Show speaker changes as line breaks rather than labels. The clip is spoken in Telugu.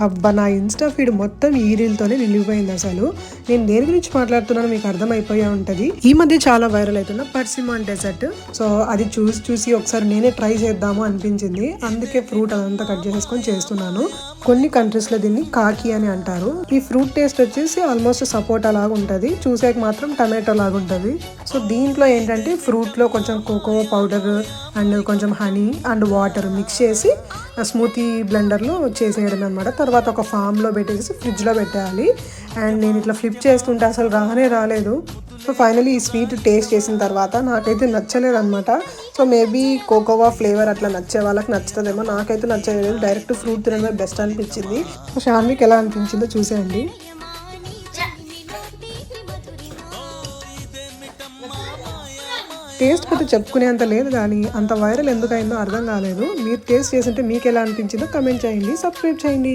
అబ్బా నా ఇన్స్టా ఫీడ్ మొత్తం ఈ రీల్తోనే నిలిగిపోయింది. అసలు నేను దేని గురించి మాట్లాడుతున్నానో మీకు అర్థమైపోయే ఉంటుంది. ఈ మధ్య చాలా వైరల్ అవుతున్న పర్సిమాన్ డెజర్ట్. సో అది చూసి ఒకసారి నేనే ట్రై చేద్దాము అనిపించింది. అందుకే ఫ్రూట్ అదంతా కట్ చేసేసుకొని చేస్తున్నాను. కొన్ని కంట్రీస్ లో దీన్ని కాకి అని అంటారు. ఈ ఫ్రూట్ టేస్ట్ వచ్చేసి ఆల్మోస్ట్ సపోటా లాగా ఉంటుంది, చూసేకి మాత్రం టమాటో లాగా ఉంటుంది. సో దీంట్లో ఏంటంటే ఫ్రూట్ లో కొంచెం కోకో పౌడర్ అండ్ కొంచెం హనీ అండ్ వాటర్ మిక్స్ చేసి స్మూతీ బ్లెండర్లో చేసేయడం అనమాట. తర్వాత ఒక ఫామ్లో పెట్టేసి ఫ్రిడ్జ్లో పెట్టేయాలి. అండ్ నేను ఇట్లా ఫ్లిప్ చేస్తుంటే అసలు రాలేదు. సో ఫైనలీ ఈ స్వీట్ టేస్ట్ చేసిన తర్వాత నాకైతే నచ్చలేదు అనమాట. సో మేబీ కోకోవా ఫ్లేవర్ అట్లా నచ్చే వాళ్ళకి నచ్చుతుందేమో, నాకైతే నచ్చలేదు. డైరెక్ట్ ఫ్రూట్ తినడమే బెస్ట్ అనిపించింది. సో షాన్వికి ఎలా అనిపించిందో చూసేయండి. టేస్ట్ పెద్ద చెప్పుకునేంత లేదు, కానీ అంత వైరల్ ఎందుకైందో అర్థం కాలేదు. మీరు టేస్ట్ చేస్తుంటే మీకు ఎలా అనిపించిందో కమెంట్ చేయండి, సబ్స్క్రైబ్ చేయండి.